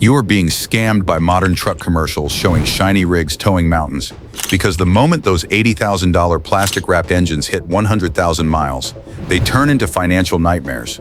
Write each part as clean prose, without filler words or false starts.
You are being scammed by modern truck commercials showing shiny rigs towing mountains, because the moment those $80,000 plastic-wrapped engines hit 100,000 miles, they turn into financial nightmares.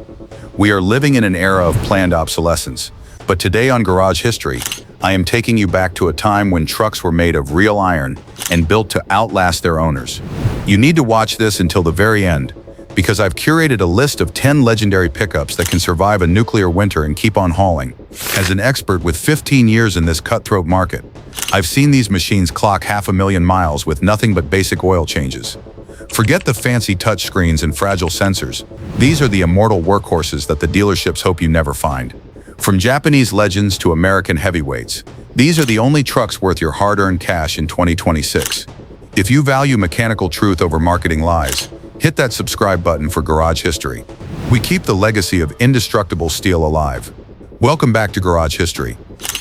We are living in an era of planned obsolescence, but today on Garage History, I am taking you back to a time when trucks were made of real iron and built to outlast their owners. You need to watch this until the very end, because I've curated a list of 10 legendary pickups that can survive a nuclear winter and keep on hauling. As an expert with 15 years in this cutthroat market, I've seen these machines clock 500,000 miles with nothing but basic oil changes. Forget the fancy touchscreens and fragile sensors. These are the immortal workhorses that the dealerships hope you never find. From Japanese legends to American heavyweights, these are the only trucks worth your hard-earned cash in 2026. If you value mechanical truth over marketing lies, hit that subscribe button for Garage History. We keep the legacy of indestructible steel alive. Welcome back to Garage History.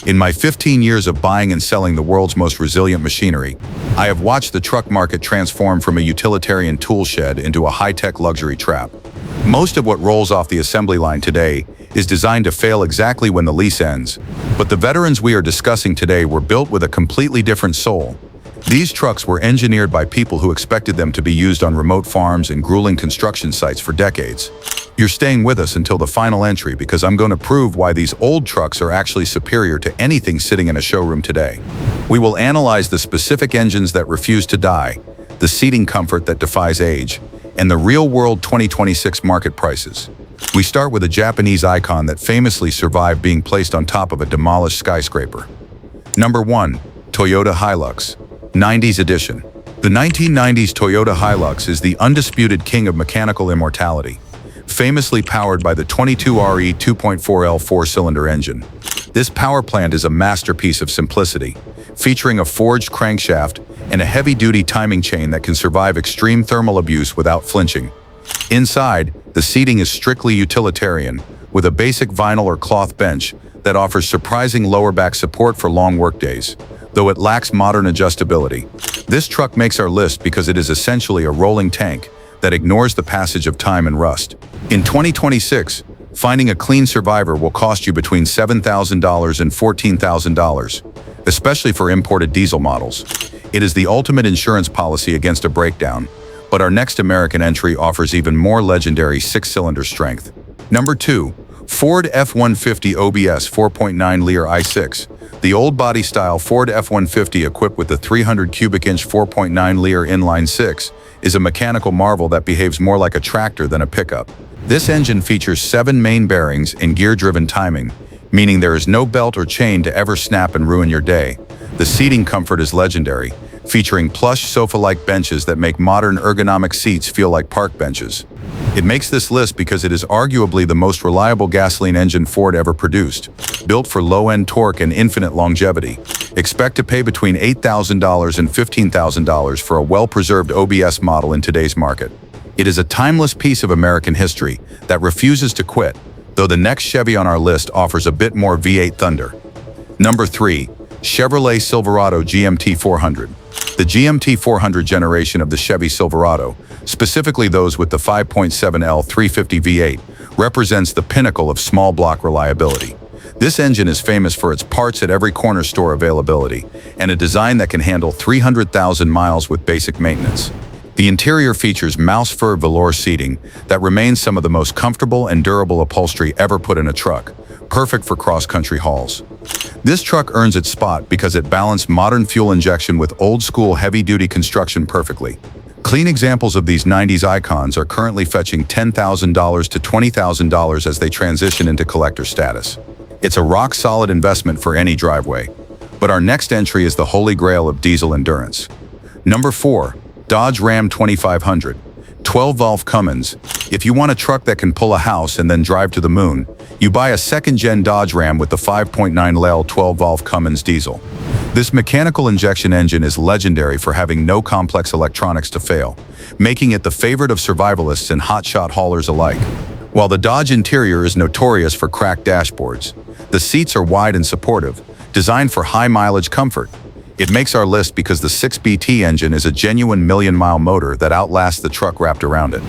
In my 15 years of buying and selling the world's most resilient machinery, I have watched the truck market transform from a utilitarian tool shed into a high-tech luxury trap. Most of what rolls off the assembly line today is designed to fail exactly when the lease ends, but the veterans we are discussing today were built with a completely different soul. These trucks were engineered by people who expected them to be used on remote farms and grueling construction sites for decades. You're staying with us until the final entry because I'm going to prove why these old trucks are actually superior to anything sitting in a showroom today. We will analyze the specific engines that refuse to die, the seating comfort that defies age, and the real-world 2026 market prices. We start with a Japanese icon that famously survived being placed on top of a demolished skyscraper. Number 1. Toyota Hilux. 90s edition. The 1990s Toyota Hilux is the undisputed king of mechanical immortality, famously powered by the 22RE 2.4L four-cylinder engine. This power plant is a masterpiece of simplicity, featuring a forged crankshaft and a heavy-duty timing chain that can survive extreme thermal abuse without flinching. Inside, the seating is strictly utilitarian, with a basic vinyl or cloth bench that offers surprising lower back support for long workdays, though it lacks modern adjustability. This truck makes our list because it is essentially a rolling tank that ignores the passage of time and rust. In 2026, finding a clean survivor will cost you between $7,000 and $14,000, especially for imported diesel models. It is the ultimate insurance policy against a breakdown, but our next American entry offers even more legendary 6-cylinder strength. Number 2. Ford F-150 OBS 4.9-liter i6. The old body-style Ford F-150 equipped with the 300 cubic inch 4.9-liter inline 6 is a mechanical marvel that behaves more like a tractor than a pickup. This engine features 7 main bearings and gear-driven timing, meaning there is no belt or chain to ever snap and ruin your day. The seating comfort is legendary, featuring plush sofa-like benches that make modern ergonomic seats feel like park benches. It makes this list because it is arguably the most reliable gasoline engine Ford ever produced, built for low-end torque and infinite longevity. Expect to pay between $8,000 and $15,000 for a well-preserved OBS model in today's market. It is a timeless piece of American history that refuses to quit, though the next Chevy on our list offers a bit more V8 thunder. Number 3. Chevrolet Silverado GMT 400. The GMT 400 generation of the Chevy Silverado, specifically those with the 5.7L 350 V8, represents the pinnacle of small block reliability. This engine is famous for its parts at every corner store availability and a design that can handle 300,000 miles with basic maintenance. The interior features mouse fur velour seating that remains some of the most comfortable and durable upholstery ever put in a truck, perfect for cross-country hauls. This truck earns its spot because it balanced modern fuel injection with old-school heavy-duty construction perfectly. Clean examples of these 90s icons are currently fetching $10,000 to $20,000 as they transition into collector status. It's a rock-solid investment for any driveway. But our next entry is the holy grail of diesel endurance. Number 4. Dodge Ram 2500. 12-valve Cummins. If you want a truck that can pull a house and then drive to the moon, you buy a second-gen Dodge Ram with the 5.9L 12-valve Cummins diesel. This mechanical injection engine is legendary for having no complex electronics to fail, making it the favorite of survivalists and hotshot haulers alike. While the Dodge interior is notorious for cracked dashboards, the seats are wide and supportive, designed for high-mileage comfort. It makes our list because the 6BT engine is a genuine million-mile motor that outlasts the truck wrapped around it.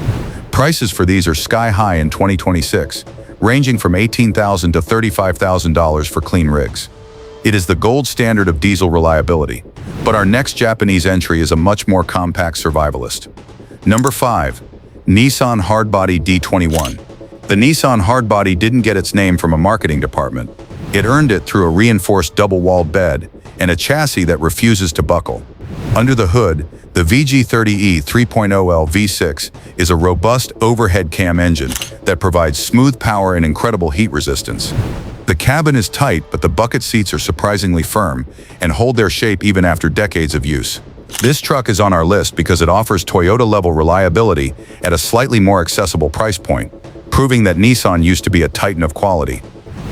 Prices for these are sky-high in 2026, ranging from $18,000 to $35,000 for clean rigs. It is the gold standard of diesel reliability. But our next Japanese entry is a much more compact survivalist. Number 5. Nissan Hardbody D21. The Nissan Hardbody didn't get its name from a marketing department. It earned it through a reinforced double-walled bed and a chassis that refuses to buckle. Under the hood, the VG30E 3.0L V6 is a robust overhead cam engine that provides smooth power and incredible heat resistance. The cabin is tight, but the bucket seats are surprisingly firm and hold their shape even after decades of use. This truck is on our list because it offers Toyota-level reliability at a slightly more accessible price point, proving that Nissan used to be a titan of quality.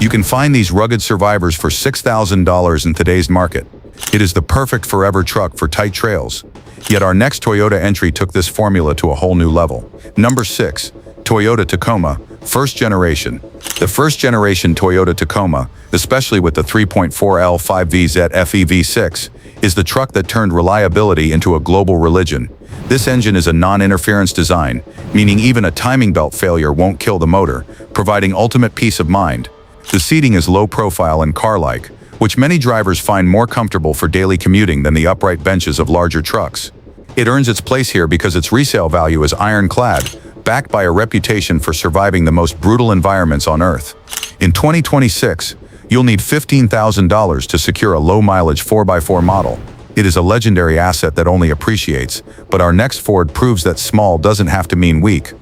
You can find these rugged survivors for $6,000 in today's market. It is the perfect forever truck for tight trails. Yet our next Toyota entry took this formula to a whole new level. Number 6. Toyota Tacoma, first generation. The first generation Toyota Tacoma, especially with the 3.4L 5VZ FEV6, is the truck that turned reliability into a global religion. This engine is a non-interference design, meaning even a timing belt failure won't kill the motor, providing ultimate peace of mind. The seating is low profile and car-like, which many drivers find more comfortable for daily commuting than the upright benches of larger trucks. It earns its place here because its resale value is ironclad, backed by a reputation for surviving the most brutal environments on Earth. In 2026, you'll need $15,000 to secure a low-mileage 4x4 model. It is a legendary asset that only appreciates, but our next Ford proves that small doesn't have to mean weak.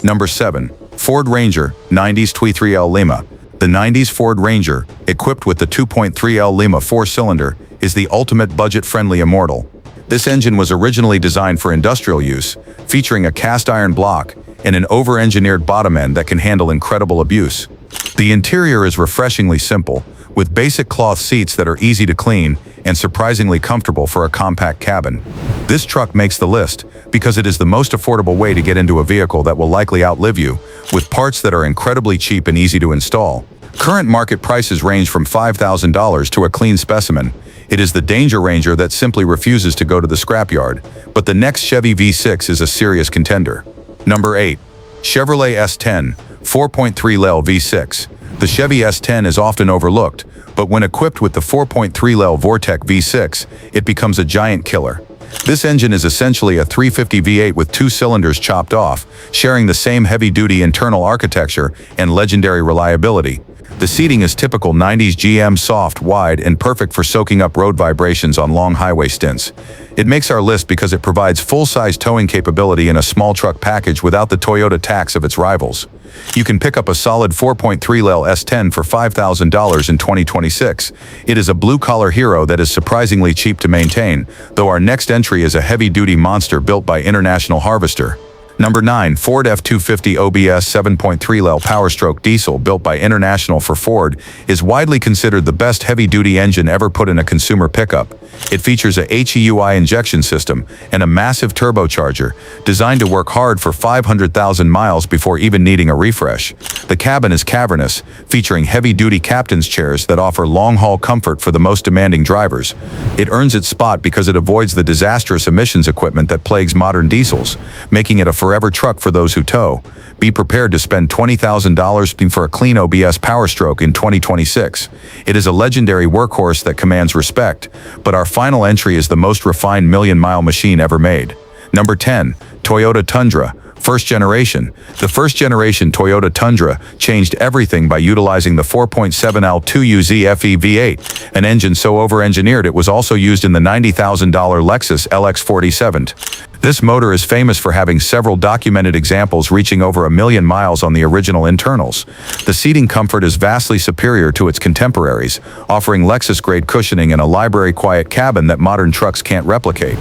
Number 7. Ford Ranger, 90s T3L Lima. The 90s Ford Ranger, equipped with the 2.3L Lima 4-cylinder, is the ultimate budget-friendly immortal. This engine was originally designed for industrial use, featuring a cast-iron block and an over-engineered bottom end that can handle incredible abuse. The interior is refreshingly simple, with basic cloth seats that are easy to clean and surprisingly comfortable for a compact cabin. This truck makes the list because it is the most affordable way to get into a vehicle that will likely outlive you, with parts that are incredibly cheap and easy to install. Current market prices range from $5,000 to a clean specimen. It is the Danger Ranger that simply refuses to go to the scrapyard, but the next Chevy V6 is a serious contender. Number 8. Chevrolet S10, 4.3L V6. The Chevy S10 is often overlooked, but when equipped with the 4.3L Vortec V6, it becomes a giant killer. This engine is essentially a 350 V8 with 2 cylinders chopped off, sharing the same heavy-duty internal architecture and legendary reliability. The seating is typical 90s GM soft, wide, and perfect for soaking up road vibrations on long highway stints. It makes our list because it provides full-size towing capability in a small truck package without the Toyota tax of its rivals. You can pick up a solid 4.3L S10 for $5,000 in 2026. It is a blue-collar hero that is surprisingly cheap to maintain, though our next entry is a heavy-duty monster built by International Harvester. Number 9. Ford F-250 OBS 7.3L Powerstroke Diesel, built by International for Ford, is widely considered the best heavy-duty engine ever put in a consumer pickup. It features a HEUI injection system and a massive turbocharger, designed to work hard for 500,000 miles before even needing a refresh. The cabin is cavernous, featuring heavy-duty captain's chairs that offer long-haul comfort for the most demanding drivers. It earns its spot because it avoids the disastrous emissions equipment that plagues modern diesels, making it a forever truck for those who tow. Be prepared to spend $20,000 for a clean OBS Powerstroke in 2026. It is a legendary workhorse that commands respect, but our final entry is the most refined million-mile machine ever made. Number 10. Toyota Tundra, first generation. The first generation Toyota Tundra changed everything by utilizing the 4.7L 2UZ FE V8, an engine so over-engineered it was also used in the $90,000 Lexus LX47. This motor is famous for having several documented examples reaching over 1 million miles on the original internals. The seating comfort is vastly superior to its contemporaries, offering Lexus-grade cushioning and a library-quiet cabin that modern trucks can't replicate.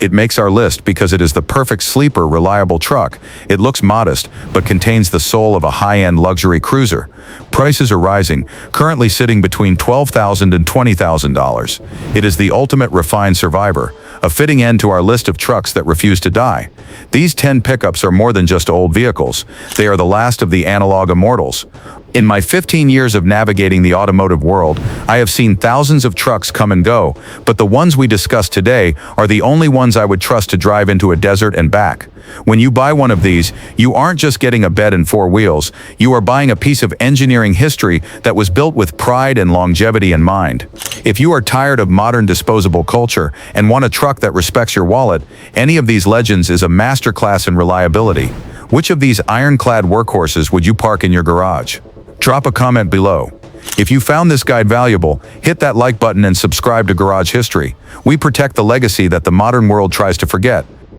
It makes our list because it is the perfect sleeper, reliable truck. It looks modest, but contains the soul of a high-end luxury cruiser. Prices are rising, currently sitting between $12,000 and $20,000. It is the ultimate refined survivor, a fitting end to our list of trucks that refuse to die. These 10 pickups are more than just old vehicles. They are the last of the analog immortals. In my 15 years of navigating the automotive world, I have seen thousands of trucks come and go, but the ones we discuss today are the only ones I would trust to drive into a desert and back. When you buy one of these, you aren't just getting a bed and four wheels, you are buying a piece of engineering history that was built with pride and longevity in mind. If you are tired of modern disposable culture and want a truck that respects your wallet, any of these legends is a masterclass in reliability. Which of these ironclad workhorses would you park in your garage? Drop a comment below. If you found this guide valuable, hit that like button and subscribe to Garage History. We protect the legacy that the modern world tries to forget.